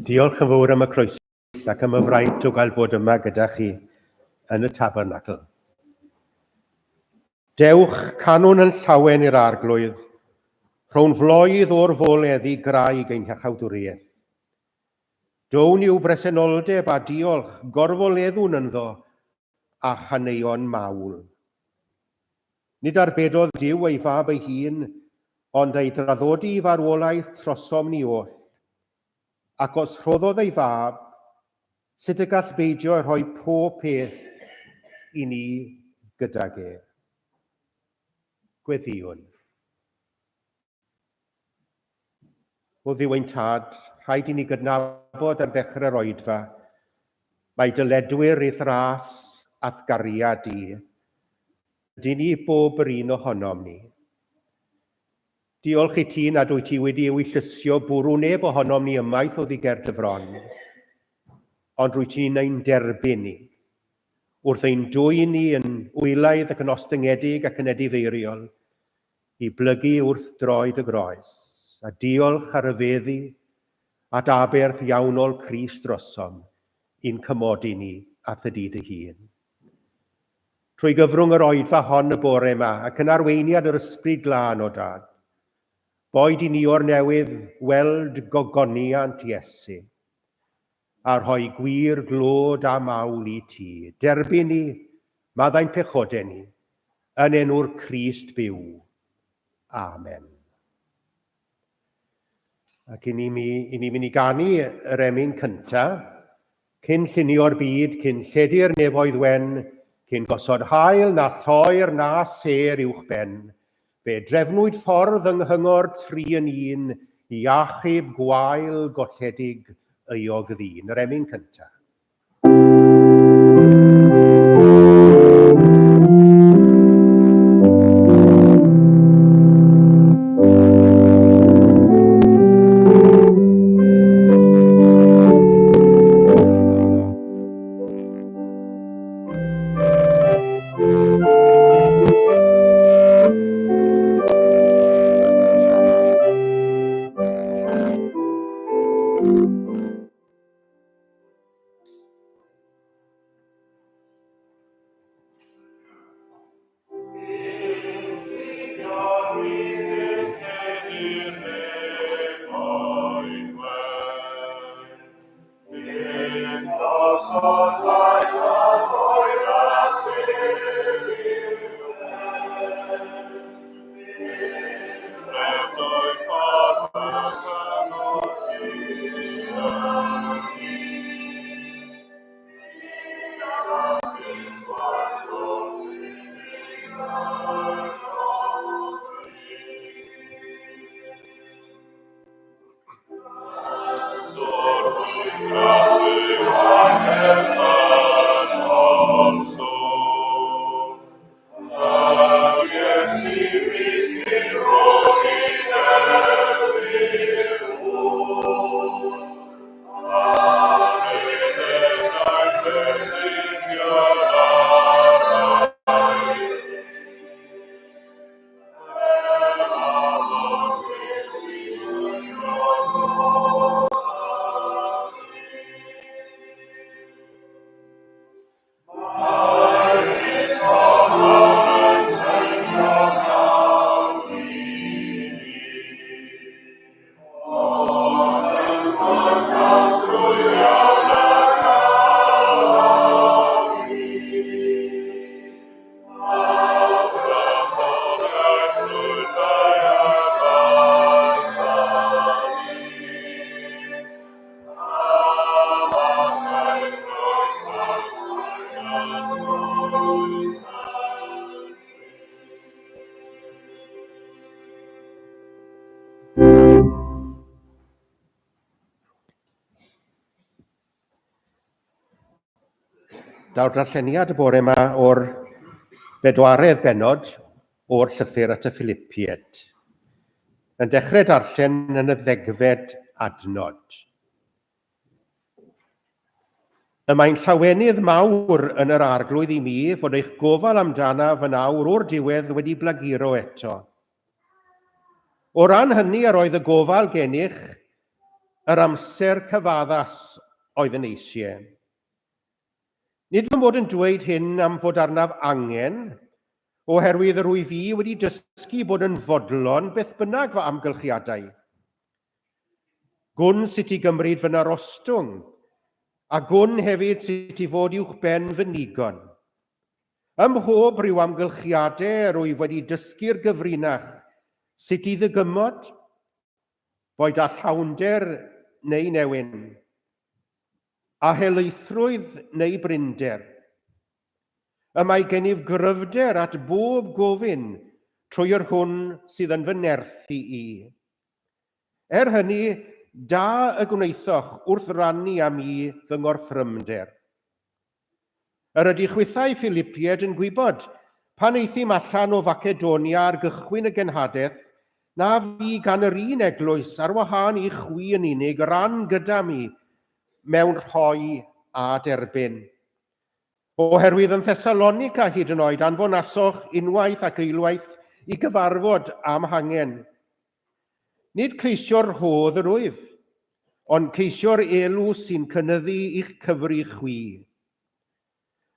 Diolch yn fawr am y croeso ac am y fraint o gael bod yma gyda chi yn y tabernacl. Dewch canwn yn llawen i'r arglwydd, rho'n floedd o'r foleddi graig ein hachawdwriaeth. Down i'w bresenoldeb a diolch gorfoleddwn ynddo a chaneuon mawl. Nid arbedodd Duw ei fab ei hun, ond ei draddodi i farwolaeth trosom ni oll. Ac os rhoddodd ei fab, sut y gall beidio rhoi pob peth i ni gydag e. Gweddiwn. O Dduw ein Tad, rhaid i ni gydnabod ar ddechrau'r oedfa, mae dyledwyr ei thras ath gariad i. Ydy ni bob yr un ohonom ni. Diolch i ti nad wyt ti wedi ewyllysio bwrw neb ohonom ni ymaith o ddiger dyfron, ond rwyt ti'n ein derbyn ni, wrth ein dwy ni yn wylaidd ac yn ostyngedig ac yn edifeiriol, i blygu wrth droed y groes, a diolch ar y feddi a daberth iawnol Crist drosom, i'n cymodi ni at y dyd ei hun. Trwy gyfrwng yr oedfa hon y bore yma ac yn arweiniad yr ysbryd glân o Dad, boed i ni o'r newydd weld gogoniant Iesu, a rhoi gwir glod a mawl i ti. Derbyn ni, maddau'n pechodau ni, yn enw'r Crist byw. Amen. Ac i ni mynd i ganu yr emyn cyntaf, cyn llunio'r byd, cyn lledu'r nefoedd wen, cyn gosod hael na thoer na ser uwch ben, be drefnwyd ffordd yng nghyngor tri yn un i achub gwael golledig euog ddyn. Yr emyn cyntaf. Daw'r darlleniad y bore yma o'r bedwaredd benod o'r llythyr at y Philippied. Yn dechrau darllen yn y 10fed adnod. Y mae'n llawenydd mawr yn yr arglwydd i mi fod eich gofal amdanaf yn awr o'r diwedd wedi blaguro eto. O ran hynny yr oedd y gofal gennych yr amser cyfaddas oedd yn eisiau. Nid fy mod yn dweud hyn am fod arnaf angen, oherwydd yr wyf fi wedi dysgu bod yn fodlon beth bynnag fy amgylchiadau. Gwn sut i gymryd fy narostwng, a gwn hefyd sut i fod uwch ben fy nigon. Ym mhob rhyw amgylchiadau yr wyf wedi dysgu'r gyfrinach sut i ddygymod, boed a llawnder neu newyn, a helaethrwydd neu brinder. Y mae gennyf gryfder at bob gofyn trwy'r hwn sydd yn fy nerthu i. Hynny, da y gwneithoch wrth rannu am i fy ngorffrymder. Yr ydy chwythau Philipied yn gwybod pan eithim allan o Facedonia ar gychwyn y genhadaeth, na fi gan yr un eglwys ar wahân i chwi yn unig ran gyda mi mewn rhoi a derbyn. Oherwydd yn Thessalonica hyd yn oed anfonasoch unwaith ac eilwaith i gyfarfod am hangen. Nid ceisio'r rhodd yr wyf, ond ceisio'r elw sy'n cynyddu i'ch cyfri chwi.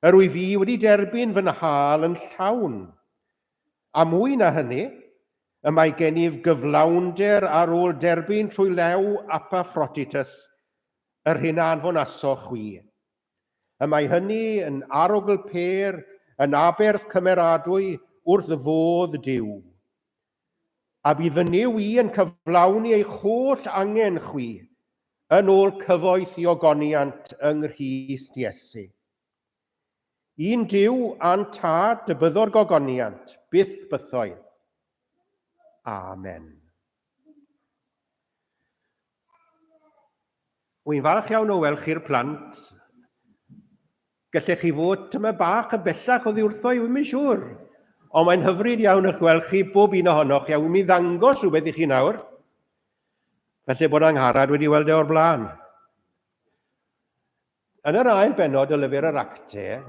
Yr wyf fi wedi derbyn fy nhal yn llawn. A mwy na hynny, y mae gennyf gyflawnder ar ôl derbyn trwy lew Epaphroditus, yr hyn anfonasoch chwi. Y mae hynny yn arogl per, yn aberth cymeradwy wrth y fodd Duw. A bydd fy niw i yn cyflawni eich holl angen chwi yn ôl cyfoeth i ogoniant yng Nghrist Iesu. Un Duw a'n tad y byddo'r gogoniant, byth bythoedd. Amen. Wy'n falch iawn o weld chi'r plant. Gallech chi fod tyma bach yn bellach oddi wrtho i, wy'n siŵr. Ond mae'n hyfryd iawn eich gweld chi bob un ohonoch, iawn mi ddangos rhywbeth i chi nawr. Felly bod Angharad wedi weld e o'r blaen. Yn yr ail bennod o lyfr yr Actau,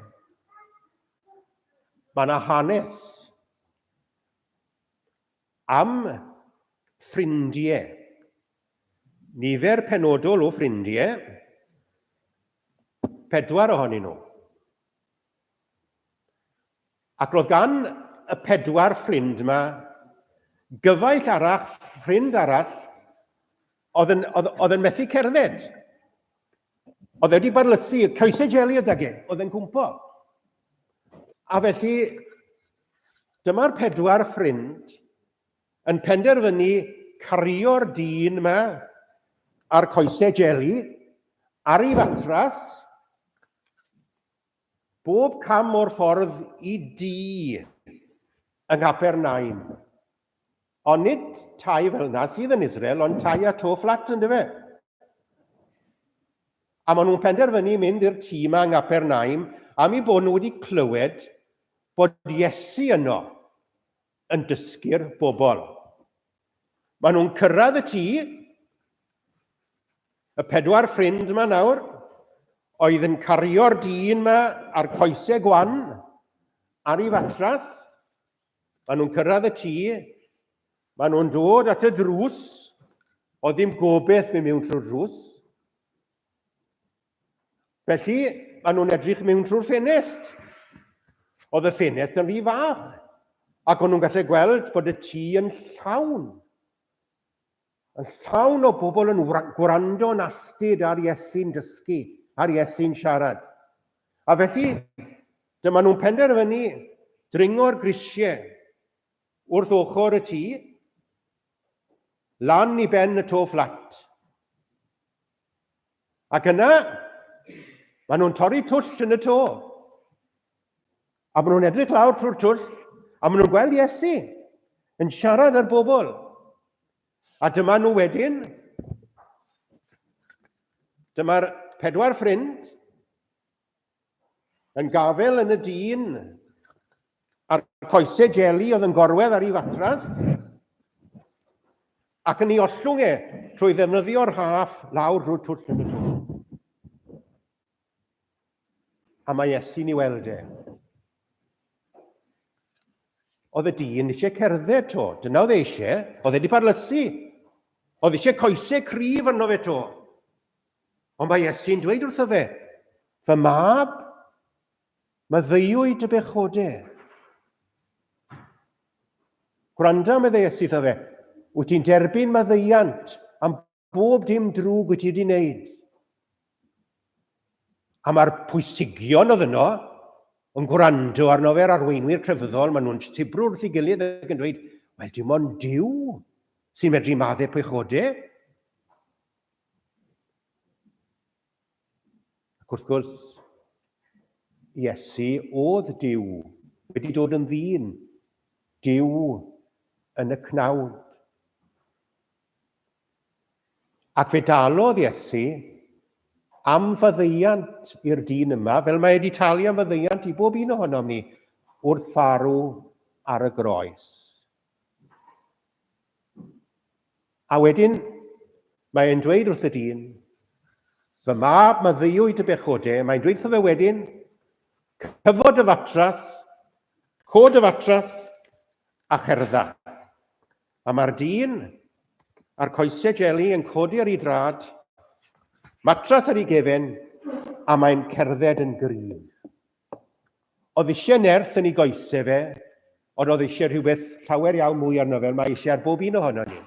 mae yna hanes am ffrindiau. Nifer penodol o ffrindiau, 4 ohonyn nhw. Ac roedd gan y 4 ffrind yma gyfaill arall, ffrind arall, oedd yn methu cerdded. Oedd wedi barlysu, coesau jeli ydag e, oedd yn cwmpo. A felly, dyma'r 4 ffrind yn penderfynu cario'r dyn yma ar coesau jeli, ar ei fatras, bob cam o'r ffordd i dŷ yng Nghapernaum. Ond nid tai fel yna sydd yn Israel, ond tai a to fflat yn dyfe. A maen nhw'n penderfynu mynd i'r tŷ yma yng Nghapernaum am ei bod nhw wedi clywed bod Iesu yno yn dysgu'r bobl. Maen nhw'n cyrraedd y tŷ, y 4 ffrind yma nawr, oedd yn cario'r dyn yma ar coesau gwan, ar ei fatras. Maen nhw'n cyrraedd y tŷ, maen nhw'n dod at y drws, o ddim gobeith mynd mewn trwy'r drws. Felly, maen nhw'n edrych mewn trwy'r ffenest. Oedd y ffenest yn rhy fach, ac o'n nhw'n gallu gweld bod y tŷ yn llawn. Yn llawn o bobl yn gwrando'n astyd ar Iesu'n dysgu, ar Iesu'n siarad. A felly, dyma nhw'n penderfynu dringo'r grisiau wrth ochr y tŷ, lan i ben y to fflat. Ac yna, maen nhw'n torri twll yn y to. A maen nhw'n edrych lawr trwy'r twll, a maen nhw'n gweld Iesu yn siarad â'r bobl. A dyma nhw wedyn, dyma'r 4 ffrind yn gafel yn y dyn a'r coesau jeli oedd yn gorwedd ar ei fatras, ac yn ei ollwng e trwy ddefnyddio'r haff lawr drwy'r twll yn y to. A mae Iesu'n ei weld e. Oedd y dyn eisiau cerdded to. Dyna oedd eisiau, oedd wedi parlysu. Ond oedd Iesu'n ei weld e. A mae Iesu'n ei weld e. Oedd y dyn eisiau cerdded to. Dyna oedd eisiau, oedd wedi parlysu. Ond oedd Iesu'n ei weld e. Oedd eisiau coesau cryf arno fe to. Ond mae Iesu'n dweud wrtho fe, fy mab, maddeuwyd dy bechodau. Gwranda, meddai Iesu wrtho fe, wyt ti'n derbyn maddeuant am bob dim drwg wyt ti wedi wneud. A mae'r pwysigion oedd yno yn gwrando arno fe'r arweinwyr crefyddol, maen nhw'n tibrw wrth ei gilydd ac yn dweud, wel, dim ond Duw sy'n medru maddau pechodau. Ac wrth gwrs, Iesu oedd Duw wedi dod yn ddyn, Duw yn y cnawd. Ac fe dalodd Iesu am faddeuant i'r dyn yma, fel mae wedi talu am faddeuant i bob un ohonom ni wrth farw ar y groes. A wedyn, mae'n dweud wrth y dyn, fy mab maddeuwyd dy bechodau, mae'n dweud wrtho fe wedyn, cyfod y fatras, cod y fatras, a cherdda. A mae'r dyn a'r coesau jeli yn codi ar ei drad, matras ar ei gefen, a mae'n cerdded yn gryf. Oedd eisiau nerth yn ei goesau fe, ond oedd eisiau rhywbeth llawer iawn mwy arno fel mae eisiau ar bob un ohono ni.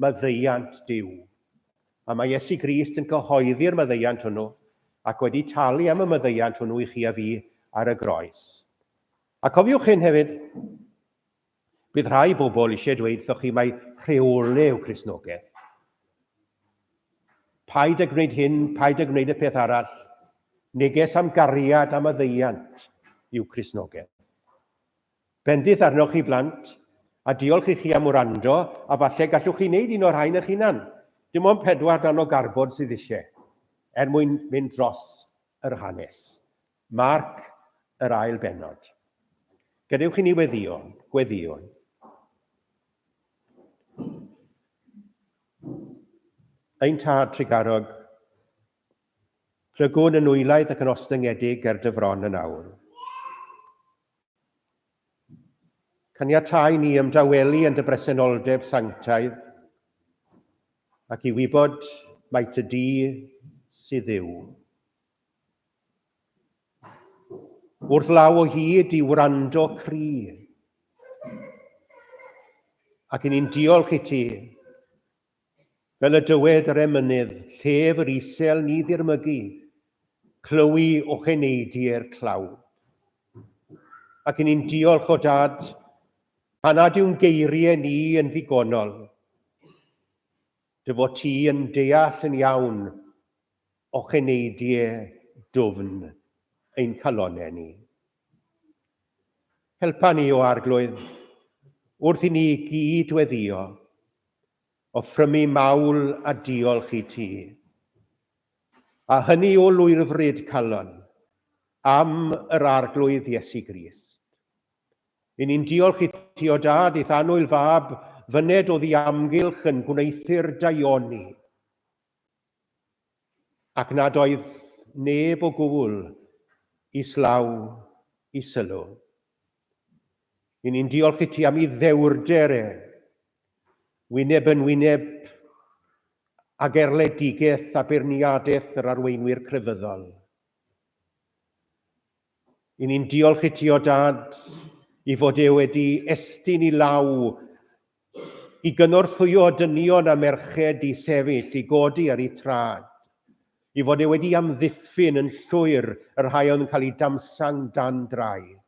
Maddeuant Duw. A mae Iesu Grist yn cyhoeddi'r maddeuant hwnnw ac wedi talu am y maddeuant hwnnw i chi a fi ar y groes. A cofiwch hyn hefyd, bydd rhai bobl eisiau dweud wrthoch chi mai rheolau yw Cristnogaeth. Paid â gwneud hyn, paid â gwneud y peth arall. Neges am gariad a maddeuant yw Cristnogaeth. Bendith arnoch chi blant, a diolch i chi am wrando, a falle gallwch chi wneud un o'r rhain eich hunan. Dim ond 4 darn o garbod sydd eisiau, mwyn mynd dros yr hanes. Marc yr ail bennod. Gadewch i ni gweddion. Ein tad trigarog, llygwn yn wylaeth ac yn ostyngedig ger dy fron yn awr. Caniatáu ni ymdawelu yn dy bresenoldeb sanctaidd, ac i wybod mai ty di sydd Dduw. Wrth law o hyd i wrando cry, ac yn un diolch i ti, fel y dywed yr emynydd, llef yr isel ni ddirmygu, clywi o cheneidiau'r clawd. Ac yn un diolch o dad, pan nad yw'n geiriau ni yn ddigonol, dy fod ti yn deall yn iawn o cheneidiau dwfn ein calonau ni. Helpa ni o arglwydd, wrth i ni gyd weddio, o ffrymu mawl a diolch i ti. A hynny o lwyrfryd calon, am yr arglwydd Iesu Grist. I ni'n diolch i ti o dad, eith annwyl fab, fyned o ddiamgylch yn gwneithio'r daioni. Ac nad oedd neb o gwbl islaw i sylw. I ni'n diolch i ti am ei ddewrder wyneb yn wyneb ag erledigaeth a beirniadaeth yr arweinwyr crefyddol. I ni'n diolch i ti o dad i fod e wedi estyn i law i gynorthwyo dynion a merched i sefyll, i godi ar ei trad. I fod e wedi amddiffyn yn llwyr yr rhai oedd yn cael ei damsang dan draed.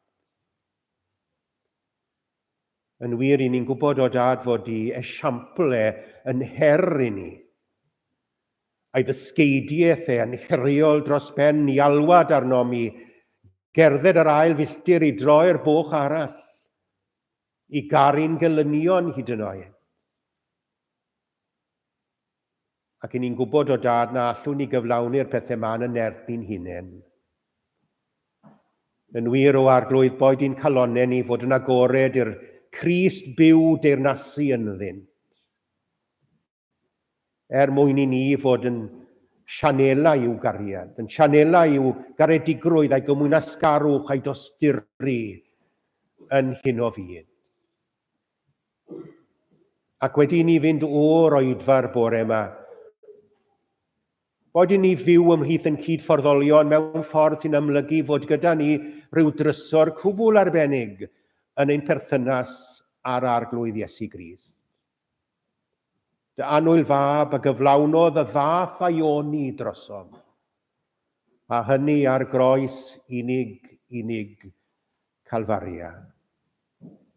Yn wir, i ni'n gwybod o dad fod ei esiample yn her i ni. A'i ddysgeidiaeth yn heriol dros ben i alwad arno mi gerdded yr ail filltir i droi'r boch arall, i garu'n gelynion hyd yn oed. Ac i ni'n gwybod o dad na allwn ni gyflawni'r pethau ma'n yn erbyn hunain. Yn wir o arglwydd boed i'n calonau ni fod yn agored i'r Crist byw deyrnasu ynddynt. Mwyn i ni fod yn sianela i'w gariad, yn sianela i'w garedigrwydd a'i gymwynasgarwch a'i dosturi yn hyn o fyd. Ac wedi ni fynd o'r Oedfa'r Bore yma, boed i ni fyw ymhlith yn cydfforddolion mewn ffordd sy'n amlygu fod gyda ni rhyw drysor cwbl arbennig yn ein perthynas ar arglwydd Iesu Grist. Dy annwyl fab a gyflawnodd y fath a ioni drosom, a hynny ar groes unig Calfaria.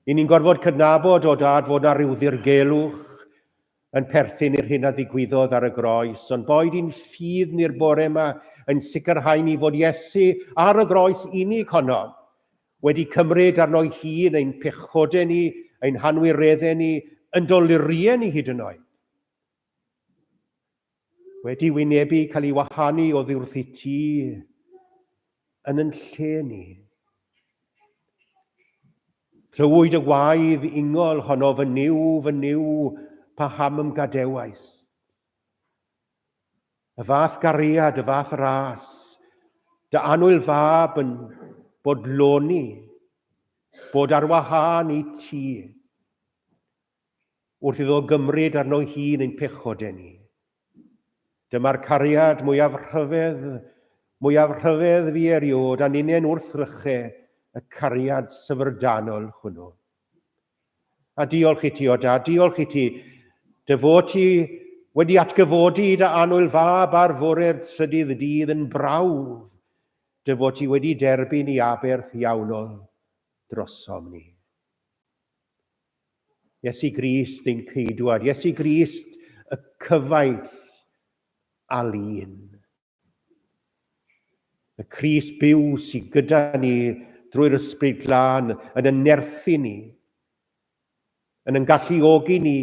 I ni'n gorfod cydnabod o Dad fod na ryw ddirgelwch yn perthyn i'r hyn a ddigwyddodd ar y groes, ond boed i'n ffydd ni'r bore yma yn sicrhau ni fod Iesu ar y groes unig honno wedi cymryd arno hun ein pechodau ni, ein hanwireddau ni, yn doluriau ni hyd yn oed. Wedi wynebu cael ei wahanu o ddiwrth i ti yn lle ni. Clywyd y waedd ungol honno fy niw, paham ymgadewais. Y fath gariad, y fath ras, dy annwyl fab yn bodloni, bod ar wahân i ti, wrth iddo gymryd arno hun ein pechodau ni. Dyma'r cariad mwyaf rhyfedd fi eriod, a'n unen wrth rychau y cariad syfrdanol hwnnw. A diolch i ti, o Dad, diolch i ti, dy fod ti wedi atgyfodi dy annwyl fab ar fore'r trydydd dydd yn brawf, dy fod ti wedi derbyn i aberth iawnol drosom ni. Iesu Grist ein ceidwad, Iesu Grist y cyfaill a lun. Y Crist byw sydd gyda ni drwy'r ysbryd glân yn ynerthu ni, yn galluogi ni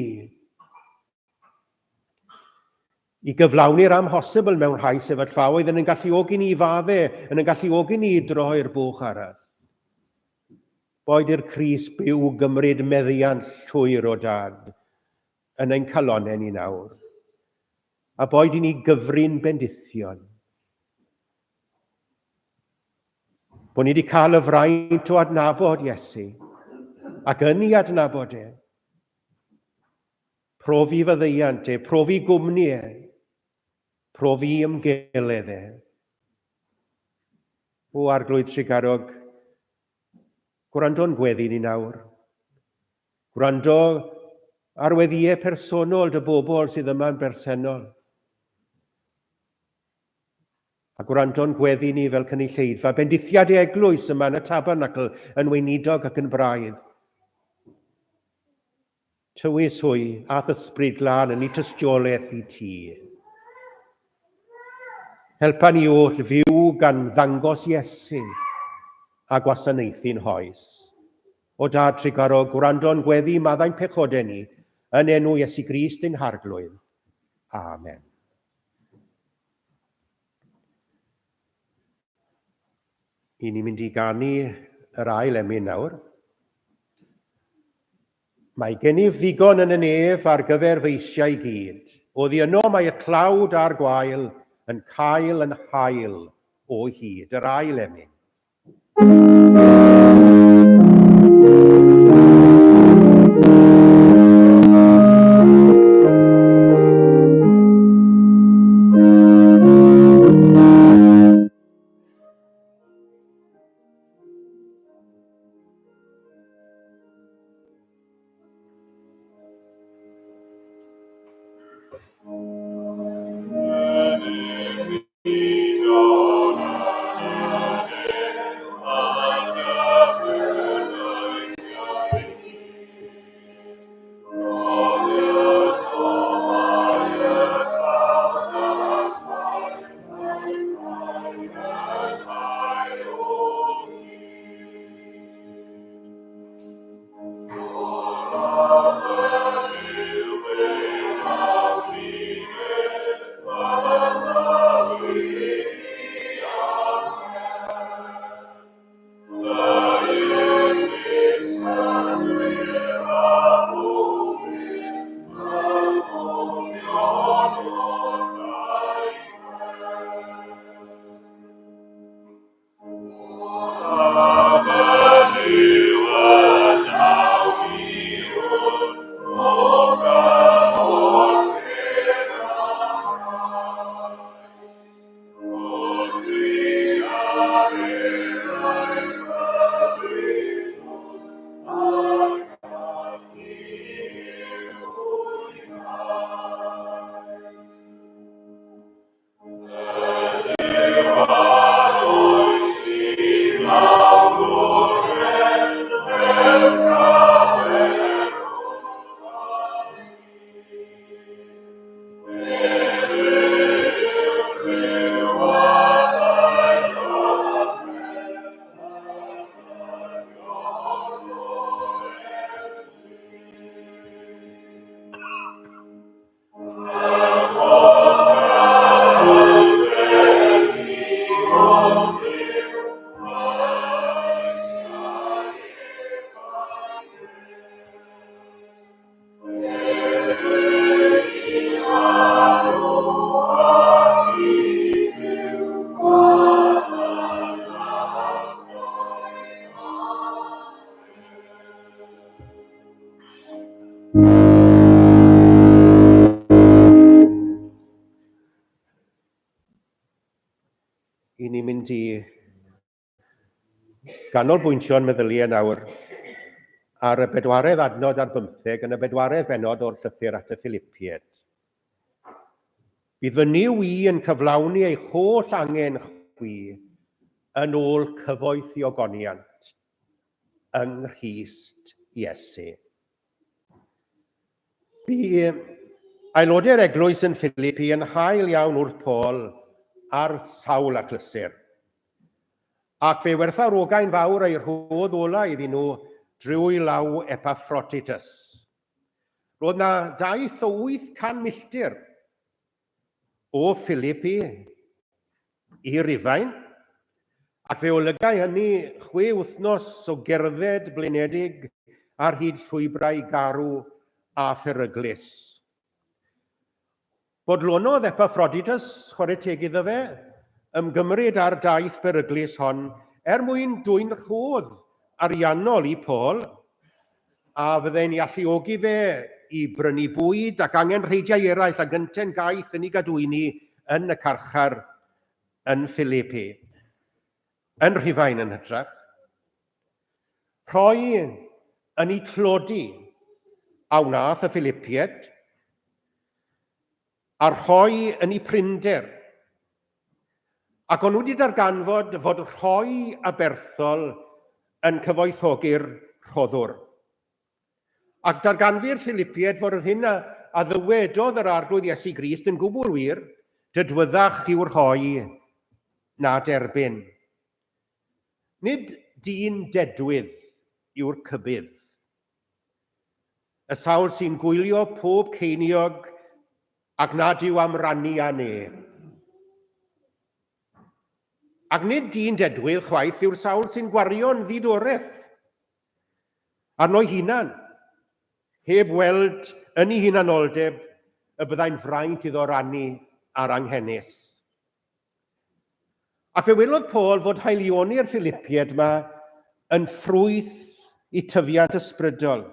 i gyflawni'r amhosibl mewn rhai sefyllfaoedd, yn galluogi ni i faddau, yn galluogi ni i droi'r bwch arall. Boed i'r Crist byw gymryd meddiant llwyr o Dad yn ein calonnau ni nawr. A boed i ni gyfrin bendithion. Bod ni wedi cael y fraint o adnabod Iesu, ac yn ei adnabod e, profi fyddeiant e, profi gwmni e, profi ymgeledd e. O Arglwydd Tregarog, gwrando'n gweddi ni nawr. Gwrando ar weddiau personol dy bobl sydd yma'n bersonol. A gwrando'n gweddi ni fel cynulleidfa, bendithiad eglwys yma yn y tabernacl yn weinidog ac yn braidd. Tywys hwy ath ysbryd glân yn ei tystiolaeth i ti. Helpa ni oll fyw gan ddangos Iesu a gwasanaethu'n hoes. O Dad Tregarog, gwrando'n gweddi maddau'n pechodau ni, yn enw Iesu Grist ein harglwydd. Amen. I ni'n mynd i ganu yr ail emyn nawr. Mae gennyf ddigon yn y nef ar gyfer fy eisiau i gyd. Oddi yno mae y tlawd a'r gwael yn cael yn hael o hyd. Yr ail emyn. i ni mynd i ganolbwyntio'n meddyliau nawr ar y 4 adnod ar 15 yn y 4 bennod o'r llythyr at y Philippiaid. Bydd fy niw i yn cyflawni ei holl angen chwi yn ôl cyfoeth i ogoniant yng Nghrist Iesu. Bu aelodau'r eglwys yn Philippi yn hael iawn wrth Paul ar sawl achlysur, ac fe werthfawrogain fawr ei rhodd ola iddyn nhw drwy law Epaphroditus. Roedd na daith o 800 milltir o Philippi i Rufain, ac fe olygau hynny 6 wythnos o gerdded blinedig ar hyd llwybrau garw a pheryglus. Bodlonodd Epaphroditus, chwarae teg iddo fe, ymgymryd ar daith beryglus hon mwyn dwyn rhodd ariannol i Paul, a fyddai'n i alluogi fe i brynu bwyd ac angenrheidiau eraill a gynten gaeth yn ei gadwyni yn y carchar yn Philippi. Yn Rhufain yn hytrach, rhoi yn ei tlodi a wnaeth y Philippiaid, a rhoi yn ei prinder. Ac o'n nhw wedi darganfod fod rhoi a berthol yn cyfoethogi'r rhoddwr. Ac darganfu'r Philippiaid fod yr hyn a ddywedodd yr arglwydd Iesu Grist yn gwbl wir, dydwyddach yw'r rhoi na derbyn. Nid dyn dedwydd yw'r cybydd. Y sawl sy'n gwylio pob ceiniog ac nad yw am rannu â neb. Ac nid dyn dedwydd chwaith yw'r sawl sy'n gwario'n ddidoreth arno'i hunan, heb weld yn ei hunanoldeb y byddai'n fraint iddo rannu ar anghenus. Ac fe welodd Paul fod haelioni'r Philippiaid yma yn ffrwyth i tyfiant ysbrydol,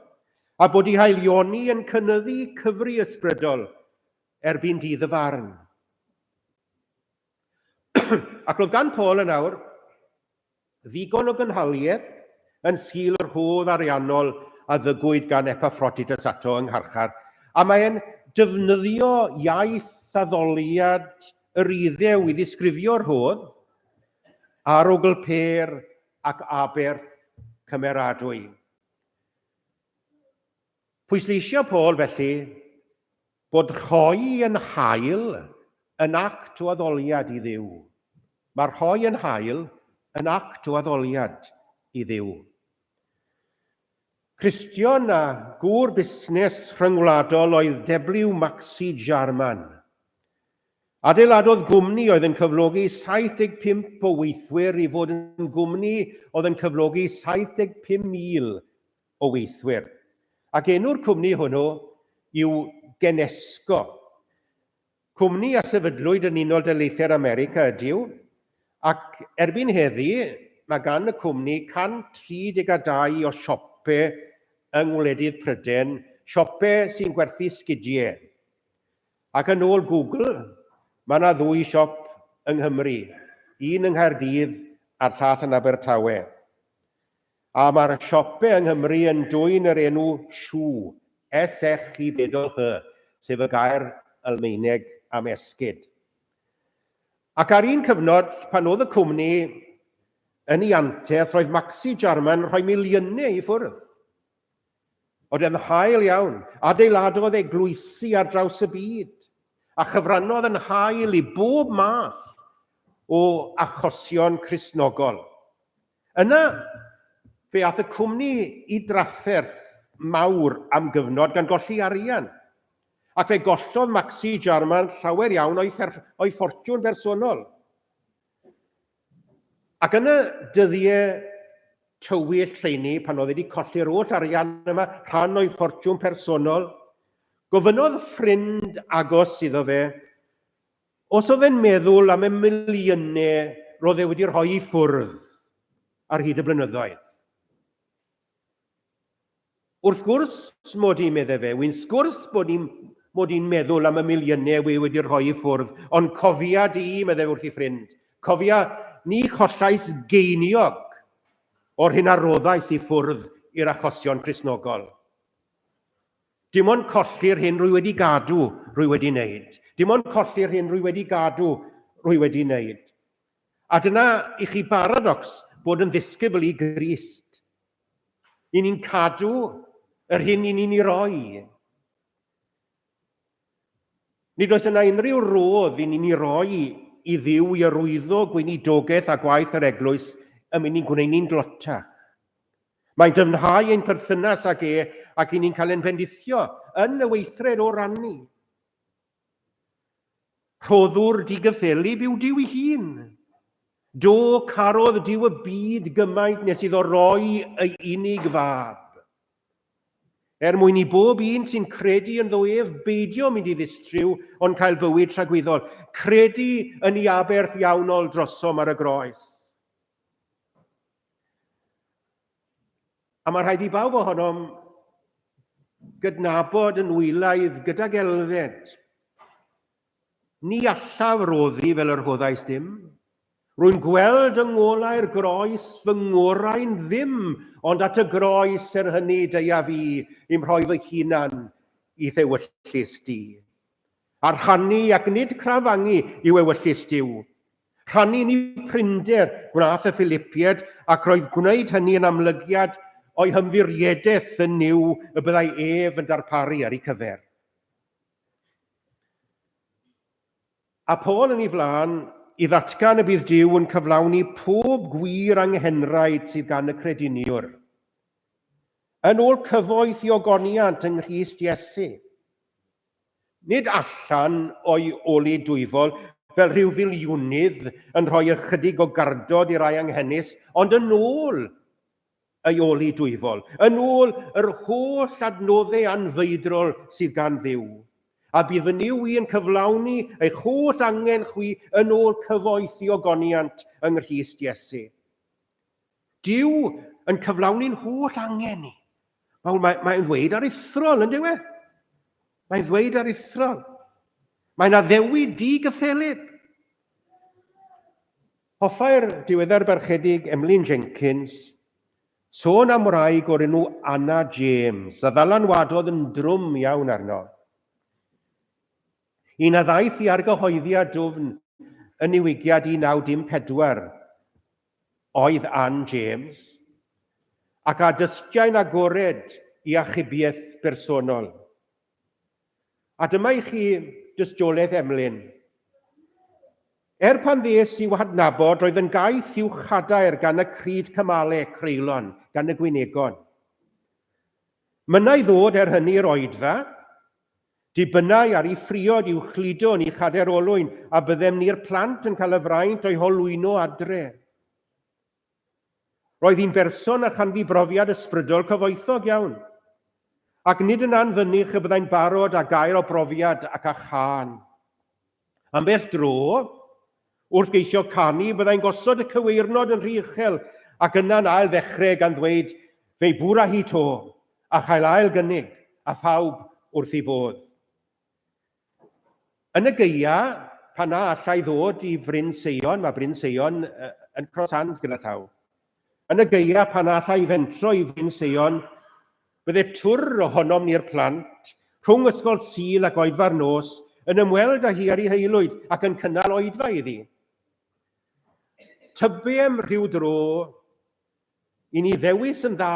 a bod ei haelioni yn cynyddu cyfri ysbrydol erbyn dydd y farn. Ac roedd gan Paul yn awr ddigon o gynhaliaeth yn sgil yr rhodd ariannol a ddygwyd gan Epaphroditus ato yng Ngharchar, a mae'n defnyddio iaith addoliad yr Idddew i ddisgrifio'r rhodd ar oglper ac aberth cymeradwy. Pwysleisio Paul felly bod rhoi yn hael yn act o addoliad i Dduw. Mae'r rhoi yn hael yn act o addoliad i Dduw. Cristion a gŵr busnes rhyngwladol oedd W. Maxi Jarman. Adeiladodd gwmni oedd yn cyflogi 75 o weithwyr i fod yn gwmni oedd yn cyflogi 75,000 o weithwyr. Ac enw'r cwmni hwnnw yw Genesco. Cwmni a sefydlwyd yn Unol Daleithiau'r America ydyw, ac erbyn heddi mae gan y cwmni 132 o siopau yng ngwledydd Prydain, siopau sy'n gwerthu sgidiau. Ac yn ôl Google, mae yna 2 siop yng Nghymru, un yng Nghaerdydd a'r llall yn Abertawe. A mae'r siopau yng Nghymru yn dwyn yr enw siw, S-E-C-H, sef y gair Almaeneg am esgid. Ac ar un cyfnod, pan oedd y cwmni yn ei anteth, roedd Maxi Jarman rhoi miliynau i ffwrdd. Oedd yn hael iawn, adeiladodd eglwysi ar draws y byd, a chyfrannodd yn hael i bob math o achosion Cristnogol. Yna, fe ath y cwmni i drafferth mawr am gyfnod gan golli arian. Ac fe gollodd Maxi Jarman llawer iawn o'i ffortiwn bersonol. Ac yn y dyddiau tywyll treini, pan oedd wedi colli'r oll arian yma, rhan o'i ffortiwn personol, gofynodd ffrind agos iddo fe, os oedd e'n meddwl am y miliynau roedd e wedi rhoi i ffwrdd ar hyd y blynyddoedd. Wrth gwrs mod i'n meddwl fe, wy'n sgwrs bod i'n meddwl am y miliynau wedi rhoi i ffwrdd, ond cofiad i, meddwl wrth ei ffrind, Cofia, ni chollais geiniog o'r hyn aroddais i ffwrdd i'r achosion Cristnogol. Dim ond colli'r hyn rwy wedi gadw, rwy wedi wneud. Dim ond colli'r hyn rwy wedi gadw, rwy wedi wneud. A dyna i chi baradocs bod yn ddisgybl i Grist. I ni'n cadw yr hyn i ni'n ei roi. Nid oes yna unrhyw rodd i ni'n ei roi i ddiw i arwyddo gweinidogaeth a gwaith yr eglwys yn mynd i'n gwneud ni'n glotach. Mae'n dyfnhau ein perthynas ag ac i ni'n cael ein bendithio yn y weithred o rannu. Rhoddwr digyffelyb yw Duw ei hun. Do carodd Duw y byd gymaint nes iddo roi ei unig fab. Mwyn i bob un sy'n credu yn ef beidio mynd i ddistriw ond cael bywyd tragwyddol. Credu yn ei aberth iawnol drosom ar y groes. A mae rhaid i bawb ohonom gydnabod yn wylaidd gydag elfed. Ni allaf roddi fel yr rhoddais dim. Rwy'n gweld yng ngolau'r groes fy ngorau'n ddim, ond at y groes hynny deia fi i'm rhoi fy hunan i ddewyllus di. A rhannu ac nid crafangu i'w ewyllus diw. Rhannu ni prinder gwnaeth y Philippiad ac roedd gwneud hynny yn amlygiad o'i hymddiriedeth yn niw y byddai ef yn darparu ar ei cyfer. A Paul yn ei flaen i ddatgan y bydd Duw yn cyflawni pob gwir anghenraid sydd gan y crediniwr. Yn ôl cyfoeth i ogoniant yng Nghrist Iesu. Nid allan o'i oli dwyfol fel rhyw filiwnydd yn rhoi ychydig o gardod i rai anghennus, ond yn ôl ei oli dwyfol, yn ôl yr holl adnoddau anfeidrol sydd gan Dduw. A bydd yn niw yn cyflawni eich holl angen chwi yn ôl cyfoeth i ogoniant yng Nghrist Iesu. Duw yn cyflawni'n holl angen ni. Mae'n ddweud ar eithrol, yn dyw e? Mae'n ddweud ar eithrol. Mae'n addewid digyffelyb. Hoffai'r diweddar barchedig Emlyn Jenkins sôn am wraig o'r enw Anna James, a ddalanwadodd yn drwm iawn arno. Un a ddaeth i argyhoeddiad dwfn yn newigiad 1914 oedd Ann James, ac a dystiau'n agored i achubiaeth bersonol. A dyma i chi dystiolaeth Emlyn. Pan ddes i'w hadnabod, roedd yn gaeth i'w chadair gan y cryd cymalau creulon, gan y gwynegon. Mynai ddod hynny'r oedfa, dibynnau ar ei ffriod i'w chludo ni chader olwyn, a byddem ni'r plant yn cael y fraint o'i holwyno adre. Roedd hi'n berson a chanfu brofiad ysbrydol cyfoethog iawn, ac nid yn anfynych y byddai'n barod a gair o brofiad ac a chan. Ambell dro, wrth geisio canu, byddai'n gosod y cyweirnod yn rhy uchel, ac yna'n ail ddechrau gan ddweud, fe bwra hi to, a chael ail gynnig, a phawb wrth ei bodd. Yn y geia, pan na allai ddod i Bryn Seion, mae Bryn Seion yn Crosans gyda llaw. Yn y geia, pan na allai fentro i Bryn Seion, bydde twr ohonom ni'r plant, rhwng ysgol Sul ac Oedfa'r Nos, yn ymweld â hi ar ei heilwyd ac yn cynnal oedfa iddi. Tybiem rhyw dro i ni ddewis yn dda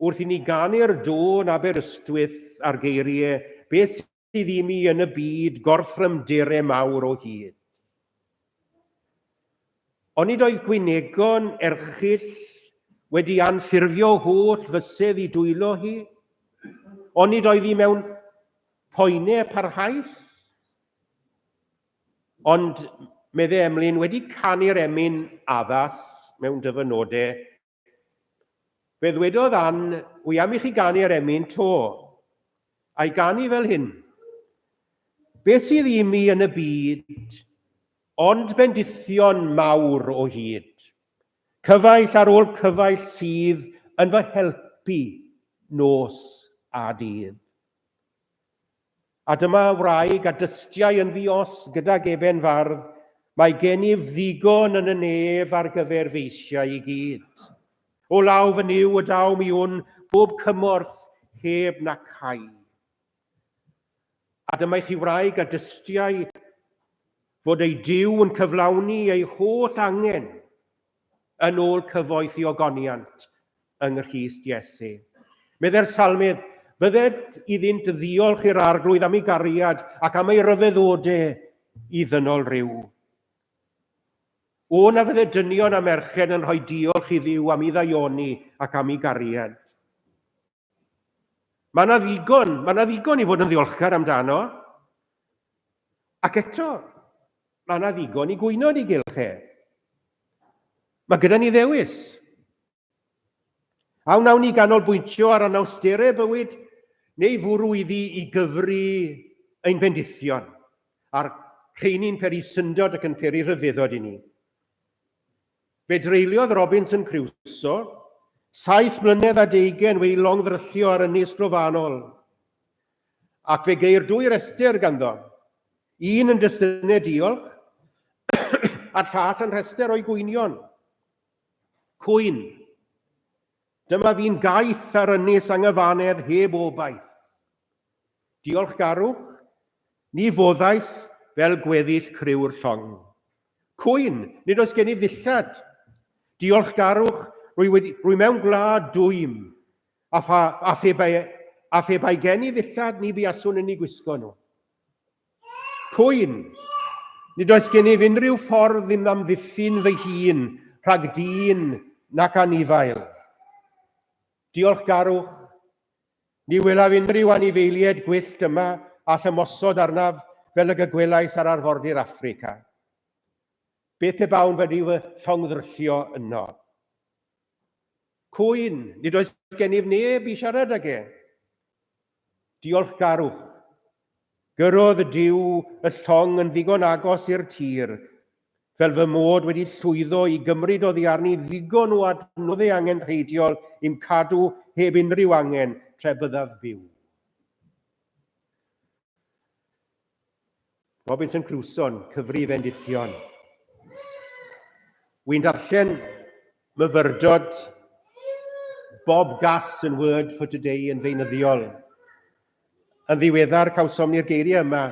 wrth i ni ganu'r dôn Aberystwyth ar geiriau beth sydd i mi yn y byd gorthrymderau mawr o hyd. Ond nid oedd gwynegon erchyll wedi anffurfio holl fysedd i dwylo hi, ond nid oedd hi mewn poenau parhaus, ond medde Emlyn wedi canu'r emyn addas mewn dyfynodau. Fe ddwedodd Ann, wy am i chi ganu'r emyn to, a'i ganu fel hyn. Beth sydd i mi yn y byd, ond bendithion mawr o hyd. Cyfaill ar ôl cyfaill sydd yn fy helpu nos a dydd. A dyma wraig a dystiau yn ddios gyda geben fardd, Mae gennyf ddigon yn y nef ar gyfer feisiau i gyd. O law fy niw y daw mi wn, bob cymorth heb na cai. A dyma chi wraig a dystiau fod ei diw yn cyflawni ei holl angen yn ôl cyfoeth i ogoniant yng Nghrist Iesu. Medde'r salmydd, bydded iddynt ddiolch i'r arglwydd am ei gariad ac am ei ryfeddodau i ddynol ryw. O na fydde dynion a merched yn rhoi diolch i Dduw am ei ddaioni ac am ei gariad. Mae na ddigon i fod yn ddiolchgar amdano. Ac eto, mae na ddigon i gwynod i gylch e. Mae gyda ni ddewis. A wnawn ni ganolbwyntio ar anawsterau bywyd neu fwrw iddi i gyfri ein bendithion a'r rheini'n peri syndod ac yn peri rhyfeddod i ni. Fe dreuliodd Robinson Crusoe 7 mlynedd a 20 wedi longddryllio ar ynys drofanol. Ac fe geir 2 restr ganddo. Un yn destynau diolch a llall yn rhestr o'i gwynion. Cwyn. Dyma fi'n gaeth ar ynys anghyfanedd heb obaith. Diolchgarwch, ni foddais fel gweddill cryw'r llong. Cwyn, nid oes gen i ddillad. Diolchgarwch, rwy mewn gwlad dwym, a phe bai gen i ddillad ni buaswn yn ei gwisgo nhw. Cwyn, nid oes gen i unrhyw ffordd ddim amddiffyn fy hun rhag dyn nac anifail. Diolchgarwch, ni welaf unrhyw anifeiliaid gwyllt yma a ymosod arnaf fel y gygwelais ar arfordir Affrica. Beth pe bawn fyddi fy llongddryllio yno. Cwyn, nid oes gennyf neb i siarad ag e. Diolchgarwch, gyrodd y diw y llong yn ddigon agos i'r tir, fel fy mod wedi llwyddo i gymryd oddi arni ddigon o adnoddau angen rheidiol i'm cadw heb unrhyw angen tre byddaf byw. Robinson Crusoe, cyfri fendithion. Wy'n darllen myfyrdod Bob Gass yn Word for Today yn feunyddiol. Yn ddiweddar cawsom ni'r geiriau yma.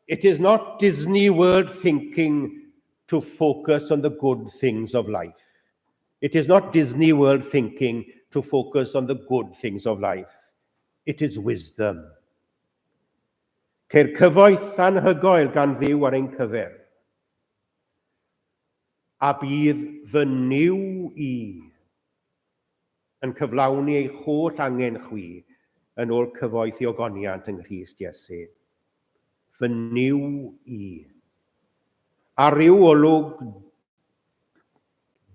It is not Disney World thinking to focus on the good things of life. It is not Disney World thinking to focus on the good things of life. It is wisdom. Ceir cyfoeth anhygoel gan Dduw ar ein cyfer. A bydd fy niw i yn cyflawni ei holl angen chwi yn ôl cyfoeth i ogoniant yng Nghrist Iesu. Fy niw i. A ryw olwg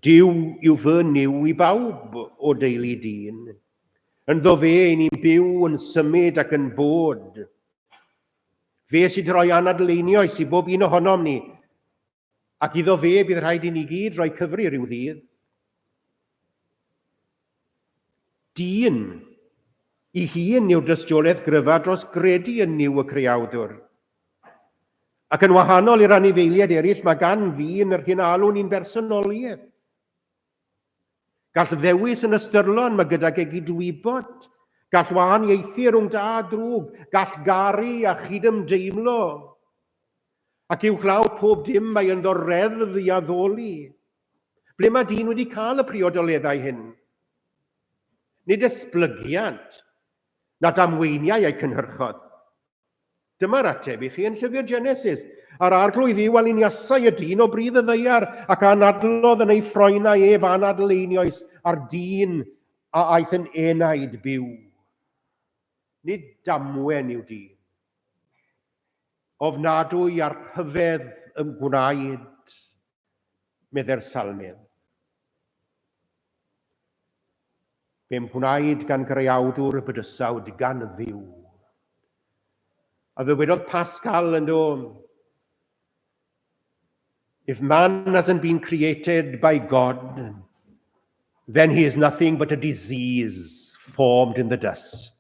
Duw yw fy niw i bawb o deulu dyn. Ynddo fe ein ni'n byw yn symud ac yn bod. Fe sydd rhoi anadleiniau i bob un ohonom ni, ac iddo fe bydd rhaid i ni gyd rhoi cyfri rhyw ddydd. Dyn, i hun yw'r dystiolaeth gryfa dros gredu yn niw y creawdwr. Ac yn wahanol i'r anifeiliaid eraill, mae gan fi yn yr hyn alw'n un bersonoliaeth. Gall ddewis yn ystyrlon, mae gydag e gydwybod. Gall wahaniaethu rhwng da a drwg. Gall garu a chydymdeimlo. Ac i'w chlaw pob dim mae ynddo reddf i addoli. Ble mae dyn wedi cael y priodoleddau hyn? Nid esblygiad, na damweiniau eu cynhyrchodd. Dyma'r ateb i chi yn llyfr Genesis. A'r arglwydd yw aliniasau y dyn o brydd y ddeiar ac anadlodd yn ei ffroenau ef anadleunioes ar dyn a aeth yn enaid byw. Nid damwen yw dyn. Ofnadwy a'r rhyfedd ym gwnaed, medde'r salmydd. Fe'n gwnaed gan greawdwr y bydysawd gan Dduw. A ddywedodd Pascal yn dod, if man hasn't been created by God, then he is nothing but a disease formed in the dust.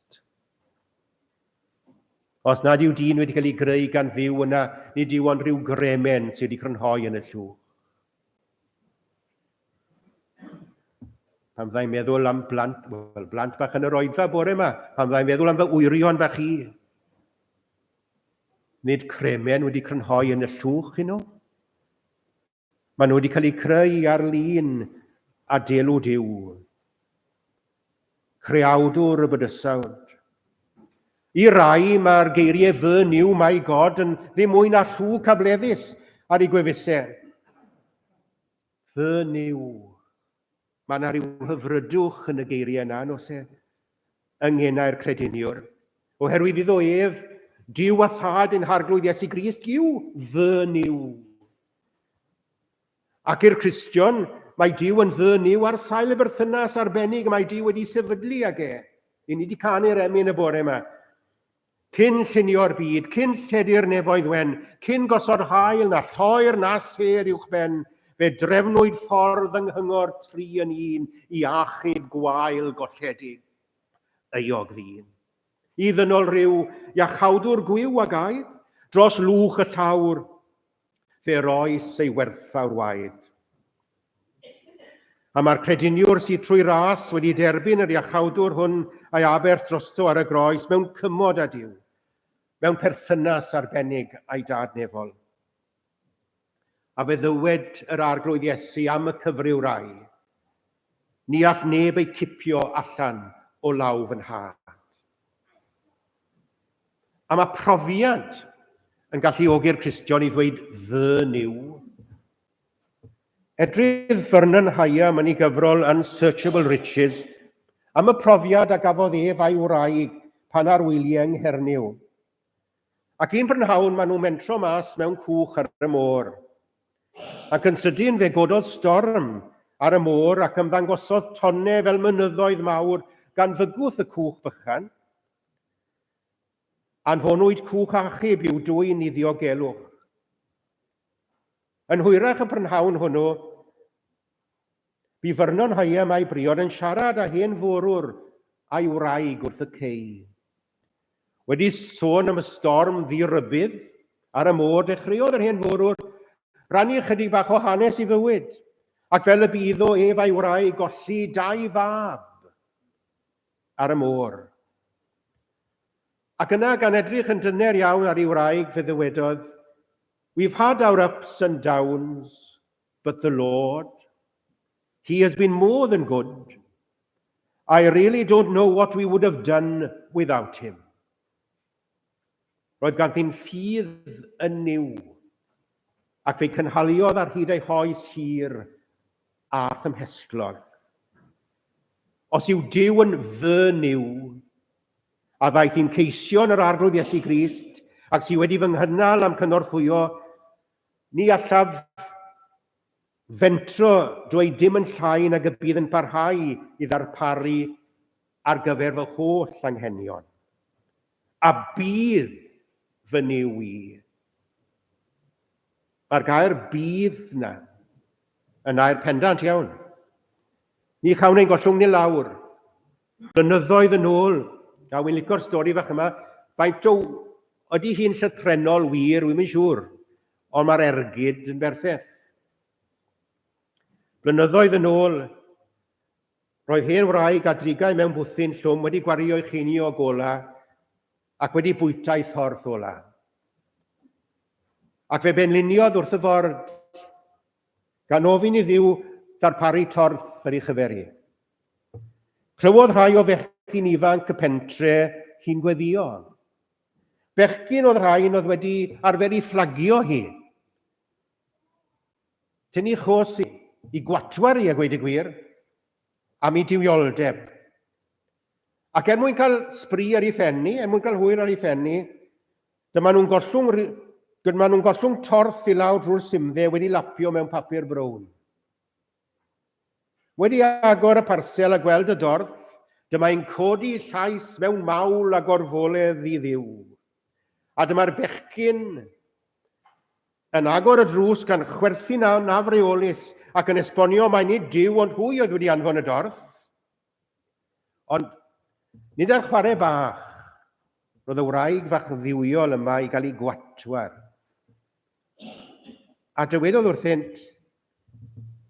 Os nad yw dyn wedi cael ei greu gan fyw yna, nid yw ond rhyw gremen sydd wedi crynhoi yn y llwch. Pan fyddai'n meddwl am blant bach yn yr Oedfa'r Bore yma, pan fyddai'n meddwl am fy wyrion bach i, nid cremen wedi crynhoi yn y llwch nhw. Maen nhw wedi cael eu creu ar lun a delw Duw. Creawdwr y bydysawd. I rai mae'r geiriau fy niw, my God, yn ddim mwy na llw cableddus ar ei gwefusau. Fy niw. Mae yna rhyw hyfrydwch yn y geiriau yna, nos e, yngennau'r crediniwr. Oherwydd iddo ef, Duw a thad yn harglwydd Iesu Grist, yw fy niw. Ac i'r Cristion, mae Duw yn fy niw ar sail y berthynas arbennig mae Duw wedi sefydlu ag e. I ni wedi canu'r emyn y bore yma. Cyn llunio'r byd, cyn lledu'r nefoedd wen, cyn gosod hael na lloer na ser uwchben, fe drefnwyd ffordd yng nghyngor tri yn un i achub gwael golledig. Euog ddyn. I ddynol rhyw iachawdwr gwyw a gaid, dros lwch y llawr, fe roes ei werthfawr waed. A mae'r crediniwr sydd trwy ras wedi derbyn yr iachawdwr hwn a'i aberth drosto ar y groes mewn cymod â Duw, mewn perthynas arbennig a'i dad nefol. A fe ddywed yr arglwydd Iesu am y cyfryw rai, ni all neb ei cipio allan o law fy nhad. A mae profiad yn galluogi'r Cristion i ddweud fy niw. Edrydd Vernon Hayam yn ei gyfrol Unsearchable Riches am y profiad a gafodd ef a'i wraig pan ar wyliau yng Nghernyw. Ac un prynhawn maen nhw'n mentro mas mewn cwch ar y môr. Ac yn sydyn fe gododd storm ar y môr ac ymddangosodd tonnau fel mynyddoedd mawr gan fygwth y cwch bychan. Anfonwyd cwch achub i'w dwyn i ddiogelwch. Yn hwyrach y prynhawn hwnnw, bu Vernon Hayam a'i briod yn siarad â hen fwrwr a'i wraig wrth y cei. Wedi sôn am y storm ddirybydd ar y môr, dechreuodd yr hen fwrwr rannu ychydig bach o hanes i fywyd, ac fel y byddo ef a'i wraig golli 2 fab ar y môr. Ac yna, gan edrych yn dyner iawn ar ei wraig, fe ddywedodd, "We've had our ups and downs, but the Lord, He has been more than good. I really don't know what we would have done without Him." Roedd ganddi'n ffydd yn niw, ac fe cynhaliodd ar hyd ei hoes hir a thymhesglog. Os yw Duw yn fy niw, a ddaeth hi'n ceisio yn yr arglwydd Iesu Grist, ac sydd wedi fy nghynnal am cynorthwyo, ni allaf fentro dweud dim yn llai nag y bydd yn parhau i ddarparu ar gyfer fy holl anghenion. A bydd fy niw i. Mae'r gair bydd na yn air pendant iawn. Ni chawn ein gollwng ni lawr. Blynyddoedd yn ôl, a wy'n licio'r stori fach yma, faint o ydy hi'n llythrenol wir, wy'n mynd siŵr, ond mae'r ergyd yn berffeth. Blynyddoedd yn ôl, roedd hen wraig a drigau mewn bwthyn llwm wedi gwario ei cheinio o gola ac wedi bwytau thorth ola. Ac fe benliniodd wrth y ford, gan ofyn i Dduw ddarparu torth ar ei chyferi. Clywodd rhai o fechgyn ifanc y pentre hi'n gweddio. Bechgyn oedd rhain oedd wedi arfer i fflagio hi. Tynnu chos i gwatwar i a gweud y gwir, am ei diwioldeb. Ac mwyn cael sbri ar ei ffenni, mwyn cael hwyl ar ei ffenni, dyma nhw'n gollwng torth i lawr drwy'r simdde wedi lapio mewn papur brown. Wedi agor y parsel a gweld y dorth, dyma ein codi llais mewn mawl a gorfoledd i Dduw. A dyma'r bechgyn yn agor y drws gan chwerthu na freolus ac yn esbonio mai nid Duw ond hwy oedd wedi anfon y dorth. Ond nid ar chwarae bach, Roedd y wraig fach ddiwiol yma i gael ei gwatwar. A dywedodd wrthynt,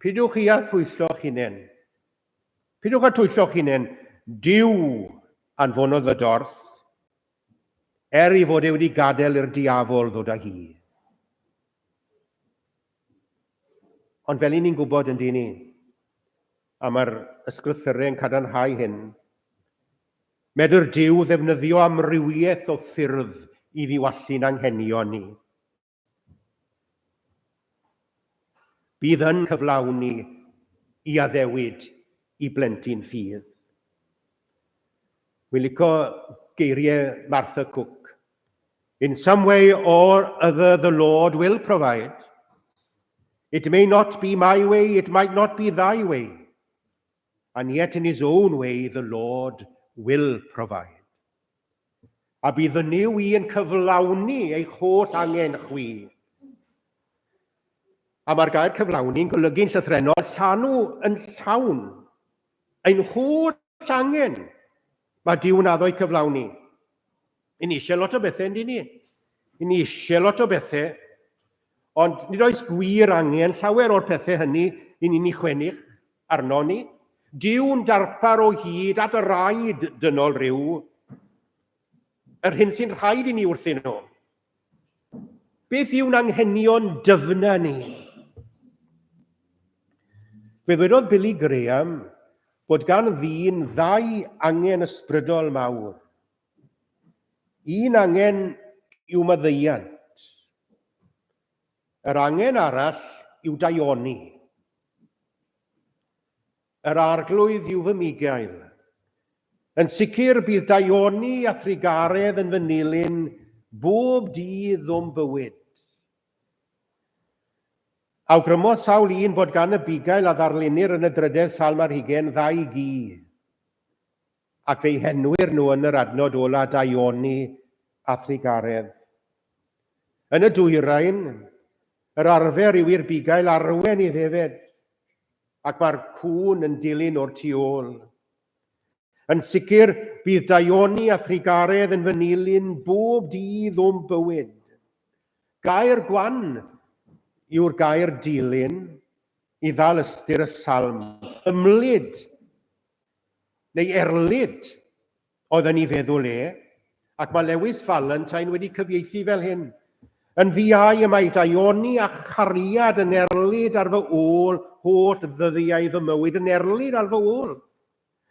pidwch chi a thwyllo'ch hunain. Pidwch a twyllo'ch hunain, Duw anfonodd y dorth, ei fod e wedi gadael i'r diafol ddod â hi. Ond fel ni'n gwybod yn dyn ni, a mae'r ysgrythurau yn cadarnhau hyn, medr Duw ddefnyddio amrywiaeth o ffyrdd i ddiwallu'n anghenion ni. Bydd yn cyflawni i addewid i blentyn ffydd. Wi'n licio geiriau Martha Cook. In some way or other the Lord will provide. It may not be my way, it might not be thy way. And yet in his own way the Lord will provide. A bydd y niw i yn cyflawni eich holl angen chwi. A mae'r gair cyflawni'n golygu'n llythrenol llanw yn llawn. Ein holl angen mae Duw yn addo i cyflawni. I ni eisiau lot o bethau, ynddi ni? I ni eisiau lot o bethau, ond nid oes gwir angen llawer o'r pethau hynny i ni'n ei chwennych arno ni. Duw'n darpar o hyd at y raid dynol ryw, yr hyn sy'n rhaid i ni wrthyn nhw. Beth yw'n anghenion dyfna ni? Fe ddwedodd Billy Graham bod gan ddyn ddau angen ysbrydol mawr. Un angen yw maddeuant. Yr angen arall yw daioni. Yr arglwydd yw fy migael. Yn sicr bydd daioni a thrigaredd yn fy nilyn bob dydd o'n bywyd. Awgrymodd sawl un bod gan y bugail a ddarlunir yn y drydedd Salm ar 20 ddau gi, ac fe'i henwyr nhw yn yr adnod ola daioni a thrigaredd. Yn y dwyrain, yr arfer yw i'r bugail arwen i ddefed, ac mae'r cwn yn dilyn o'r tu ôl. Yn sicr, bydd daioni a thrigaredd yn fy nilyn bob dydd o'n bywyd. Gair gwan yw'r gair dilyn i ddal ystyr y salm. Ymlid neu erlyd oedd yn ei feddwl ac mae Lewis Valentine wedi cyfieithu fel hyn. Yn ddiau y mae daioni a chariad yn erlyd ar fy ôl holl ddyddiau fy mywyd, yn erlyd ar fy ôl.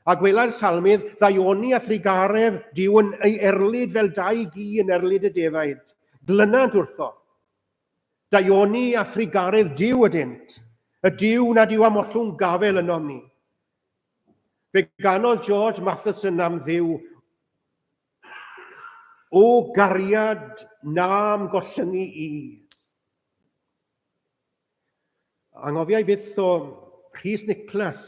A gwela'r salmydd, daioni a thrigaredd, Duw yn ei erlyd fel dau gi yn erlyd y defaid. Glynant wrtho. Daioni a thrigaredd Duw ydynt. Y Duw nad yw am ollwng gafel yno ni. Fe ganodd George Matheson am ddiw, o gariad nam gollyngu i. Angofiai byth o Rhys Nicholas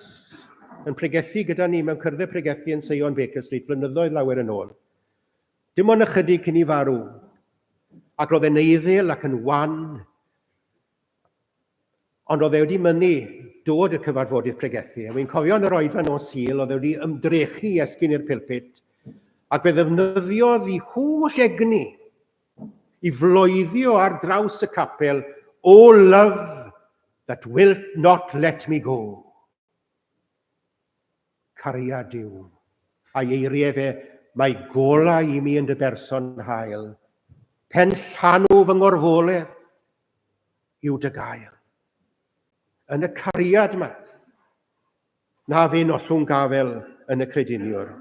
yn pregethu gyda ni mewn cyrddau pregethu yn Seion Baker Street blynyddoedd lawer yn ôl. Dim ond ychydig cyn i farw. Ac roedd e'n eiddil ac yn wan. Ond oedd e wedi mynnu dod y cyfarfodydd pregethu. A wy'n cofio yn yr oedfa nos Sul, oedd e wedi ymdrechu esgyn i'r pulpit, ac fe ddefnyddiodd ei holl egni i floeddio ar draws y capel, O love that wilt not let me go. Cariad Duw. A'i eiriau fe, mae golau i mi yn dy berson hael. Pen llanw fy ngorfoleth yw dy gael. Yn y cariad yma, na fe'n ollwng gafel yn y crediniwr.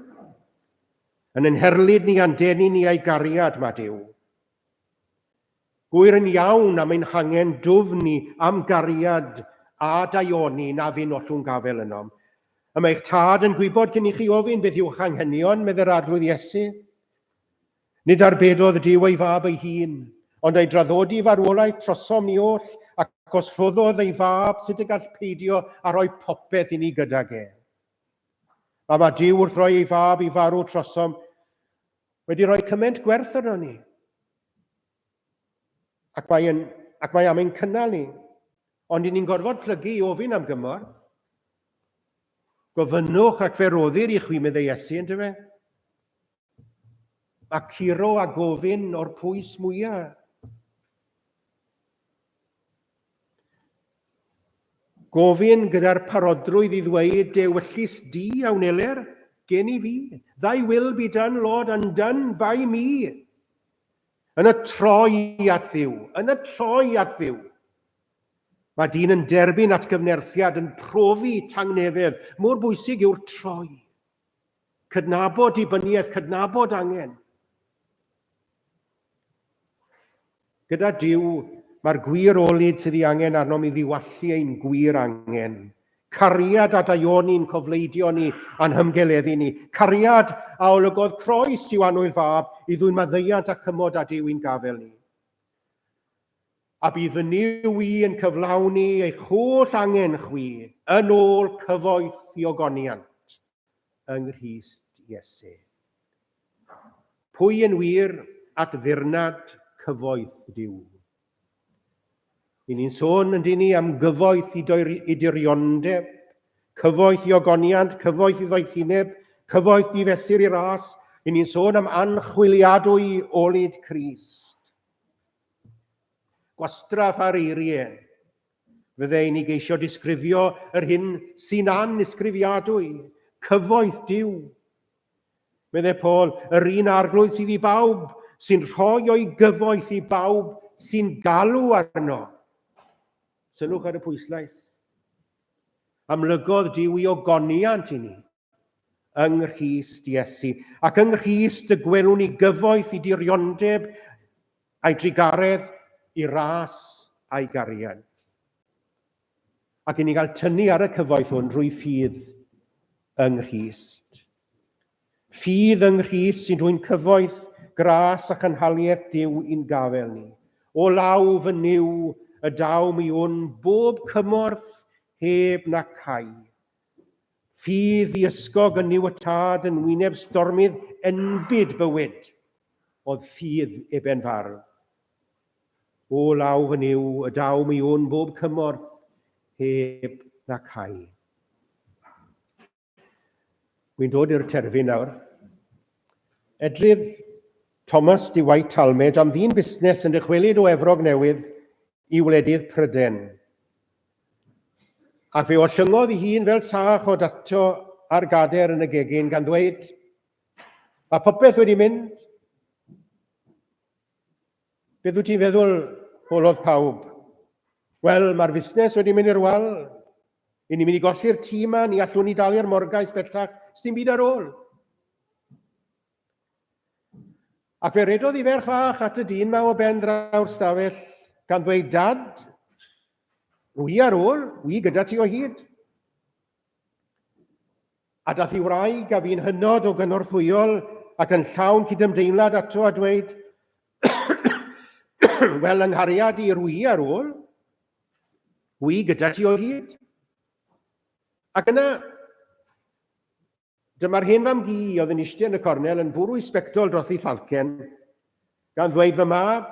Yn enherlyd ni a'n denu ni a'i gariad ma Duw. Gwyr yn iawn am ein hangen dwfn ni am gariad a daioni na fe'n ollwng gafel yno. Y mae'ch tad yn gwybod cyn i chi ofyn beth yw'ch anghenion, medde'r arglwydd Iesu. Nid arbedodd Duw ei fab ei hun, ond ei draddodi farwolaeth trosom ni oll, ac os rhoddodd ei fab sut y gall peidio a rhoi popeth i ni gydag e. A mae Duw wrth roi ei fab i farw trosom wedi rhoi cymaint gwerth arno ni. Ac mae am ein cynnal ni. Ond i ni'n gorfod plygu i ofyn am gymorth. Gofynnwch ac fe roddir i chwi, meddai Iesu, ynddo fe? a curo a gofyn o'r pwys mwyaf. Gofyn gyda'r parodrwydd i ddweud, dewyllus di awn eler, gen i fi. Thy will be done, Lord, and done by me. Yn y troi at ddiw, yn y troi at ddiw. Mae dyn yn derbyn at gyfnerthiad, yn profi tangnefedd. Mor bwysig yw'r troi. Cydnabod dibyniaeth, cydnabod angen. Gyda Duw, mae'r gwir olyd sydd ei angen arnom i ddiwallu ein gwir angen. Cariad a daioni'n cofleidio ni a'n hymgeleddu ni. Cariad a olygodd croes i'w anwyl fab i ddwy'n maddeiant a chymod a Duw i'n gafel ni. A bydd y niw i yn cyflawni eich holl angen chwi yn ôl cyfoeth i ogoniant yng Nghrist Iesu. Pwy yn wir at ddirnad cyfoeth Duw? Ni'n sôn yn dyn ni am gyfoeth i dirioneb, cyfoeth i ogoniant, cyfoeth i ddoethineb, cyfoeth i fesur i ras. Ni'n sôn am anchwiliadwy olyd Crist. Gwastraff ar eiriau. Fydde ni geisio disgrifio yr hyn sy'n anisgrifiadwy, cyfoeth Duw. Medde Paul, yr un arglwydd sydd i bawb, sy'n rhoi o'i gyfoeth i bawb sy'n galw arno. Sylwch ar y pwyslais. Amlygodd Duw i ogoniant i ni yng Nghrist Iesu. Ac yng Nghrist y gwelwn ni gyfoeth i dirioneb a'i drigaredd, i ras a'i gariad. Ac i ni gael tynnu ar y cyfoeth hwn drwy ffydd yng Nghrist. Ffydd yng Nghrist sy'n dwy'n cyfoeth, gras a chynhaliaeth Duw i'n gafel ni. O law fy niw y daw mi wn bob cymorth heb na cai. Ffydd i ysgog yn niw y tad yn wyneb stormydd enbyd bywyd, oedd ffydd eben fardd. O law fy niw y daw mi wn bob cymorth heb na cai. Wy'n dod i'r terfyn nawr. Edrydd Thomas de White Talmud am ddyn busnes yn dychwelyd o Efrog Newydd i wledydd Pryden. Ac fe ollyngodd ei hun fel sach o dato ar gader yn y gegin gan ddweud, a popeth wedi mynd. Beth wyt ti'n feddwl, holodd pawb? Wel, mae'r fusnes wedi mynd i'r wal. I ni'n mynd i golli'r tŷ yma, ni allwn ni dalu'r morgais bellach, s'dim byd ar ôl. Ac fe redodd i ferch fach at y dyn yma o ben draw'r stafell, gan ddweud, Dad, wi ar ôl, wi gyda ti o hyd. A dath i wraig a fi'n hynod o gynorthwyol ac yn llawn cydymdeimlad ato a dweud, wel, yng nghariad i'r wi ar ôl, wi gyda ti o hyd. Ac yna, dyma'r hen fam gi oedd yn eistedd yn y cornel yn bwrw i sbectol dros ei thalcen, gan ddweud fy mab,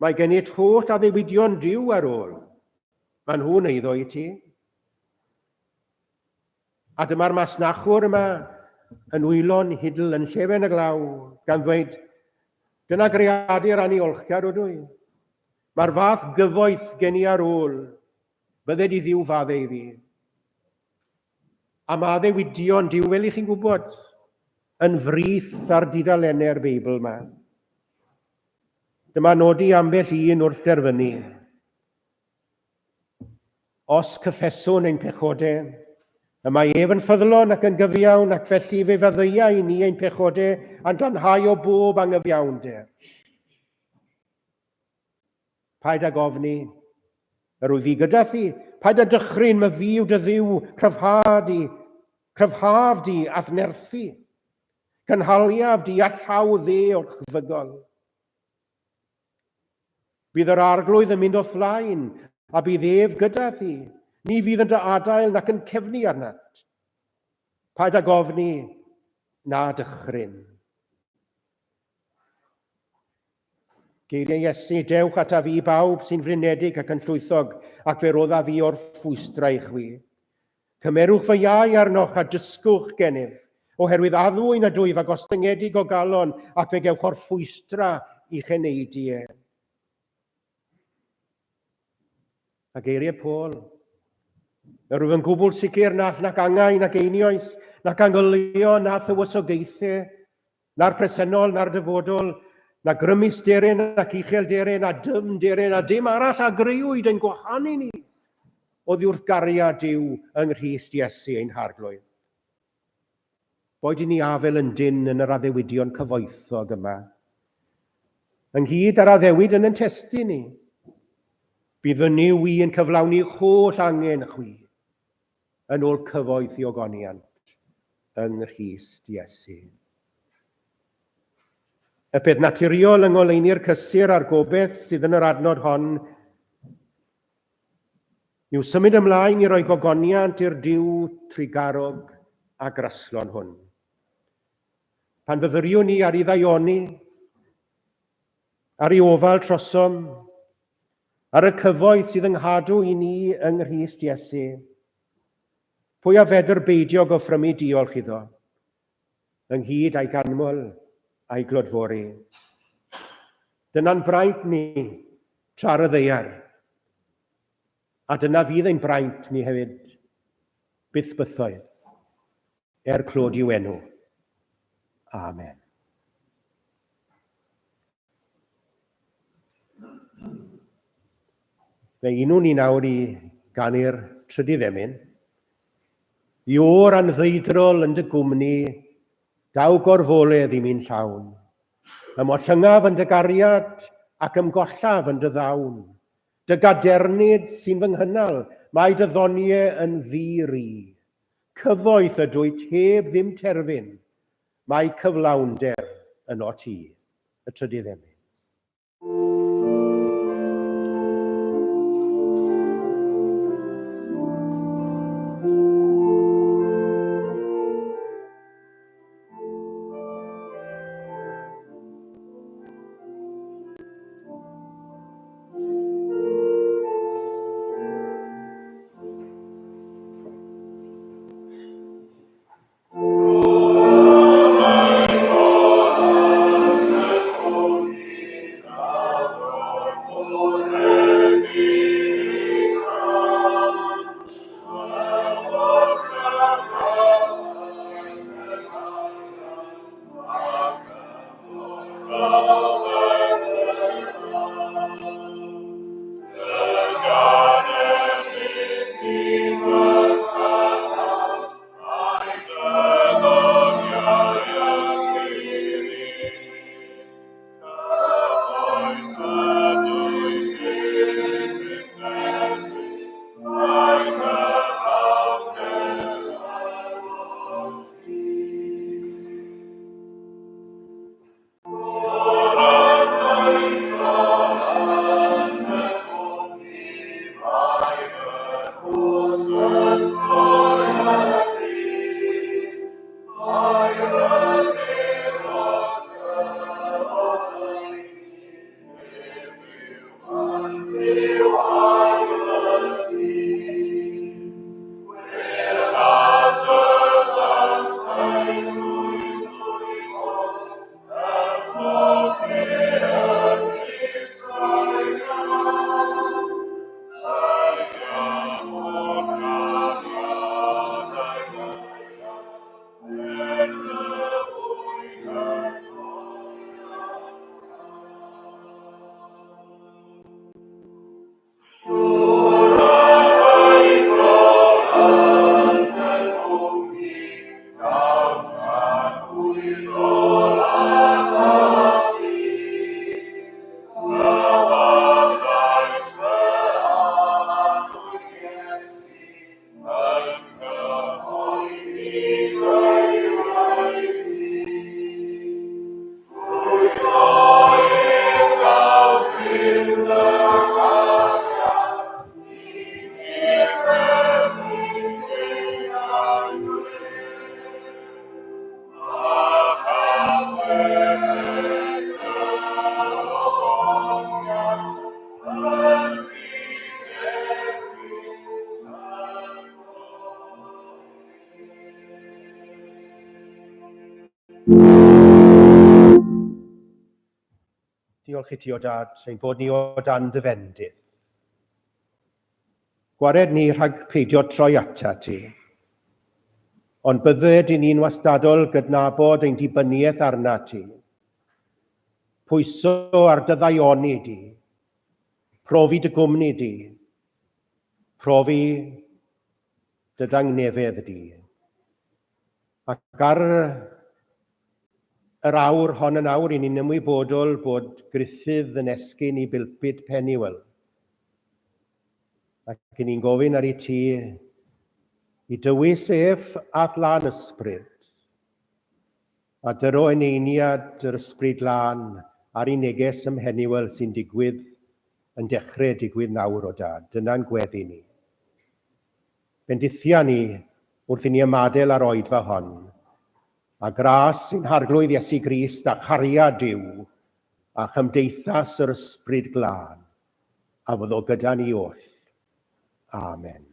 mae gen i'r holl a ddiwydion Duw ar ôl. Mae nhw'n eiddo i ti. A dyma'r masnachwr yma yn wylo'n hydl yn llefen y glaw, gan ddweud, dyna greadur aniolchgar o dwi. Mae'r fath gyfoeth gen i ar ôl, bydde di Dduw fadde i fi. A mae ddiwydion Duw, fel i chi'n gwybod, yn frith ar dudalennau'r Beibl yma. Dyma nodi ambell un wrth derfynu. Os cyffeswn ein pechodau, y mae ef yn ffyddlon ac yn gyfiawn ac felly fe fyddeia i ni ein pechodau a'n glanhau o bob anghyfiawnder. Paid ag ofni, yr wyf fi gyda thi, paid ag dychryn my fi yw dy Dduw, cryfhaf di athnerthu, cynhaliaf di a llaw dde o'r chfygol. Bydd yr arglwydd yn mynd o fflaen, a bydd ef gyda thi, ni fydd yn dy adael nac yn cefnu arnat. Paid ag ofni na dychryn. Geiriau Iesu, dewch ata fi bawb sy'n flinedig ac yn llwythog, ac fe rodda fi o'r ffwystrau chwi. Cymerwch fy iau arnoch a dysgwch gennyf, oherwydd addwyn a dwyf a gostyngedig o galon ac fe gewch o'r ffwystra i cheneidi e. A geiriau Paul, y rwyf yn gwbl sicr nath nac angai, nac einioes, nac angylio, na thywysogaethau, na'r presennol, na'r dyfodol, na grymusderyn, nac uchelderyn, na dymderyn, a dim arall a greuwyd yn gwahanu ni o ddiwrthgariad Duw yng Nghrist Iesu ein harglwydd. Boed i ni afel yn dyn yn yr addewidion cyfoethog yma. Ynghyd ar addewid yn testun ni, bydd fy niw i yn cyflawni holl angen chwi yn ôl cyfoeth i ogoniant yng Nghrist Iesu. Y peth naturiol yng ngoleuni'r cysur a'r gobeith sydd yn yr adnod hon yw symud ymlaen i roi gogoniant i'r Duw trigarog a graslon hwn. Pan fyddyriwn ni ar ei ddaioni, ar ei ofal trosom, ar y cyfoeth sydd yng nghadw i ni yng Nghrist Iesu, pwy a fedr beidio goffrymu diolch iddo, ynghyd a'i ganmol a'i glodfori. Dyna'n braint ni tra'r y ddeiar, a dyna fydd ein braint ni hefyd, byth bythoedd, clod i'w enw. Amen. Fe unwn ni nawr i ganu'r trydydd emyn. I o'r anddeidrol yn dy gwmni, daw gorfoledd i mi'n llawn. Ymollyngaf yn dy gariad ac ymgollaf yn dy ddawn. Dy gadernid sy'n fy nghynnal, mae dy ddoniau yn ddi-ri. Cyfoeth y dwyt heb ddim terfyn, mae cyflawnder yno ti, y trydydd emyn. Diolch i ti o Dad, ein bod ni o dan dyfendydd. Gwared ni rhag peidio troi ata ti, ond bydded i ni'n wastadol gydnabod ein dibyniaeth arna ti, pwyso ar dy ddaioni di, profi dy gwmni di, profi dy dangnefedd di. Ac ar yr awr hon yn awr, i ni'n ymwybodol bod Gruffydd yn esgyn i bilpid Peniwyl. Ac i ni'n gofyn ar ei ti i dywys ef at lan ysbryd, a dyro eneiniad yr ysbryd lan ar ei neges ym Mheniwyl sy'n digwydd yn dechrau digwydd nawr o Dad. Dyna'n gweddi ni. Bendithia ni wrth i ni ymadel ar oedfa hon, a gras sy'n harglwydd Iesu Grist a chariad Duw a chymdeithas yr ysbryd glân, a fyddo gyda ni oll. Amen.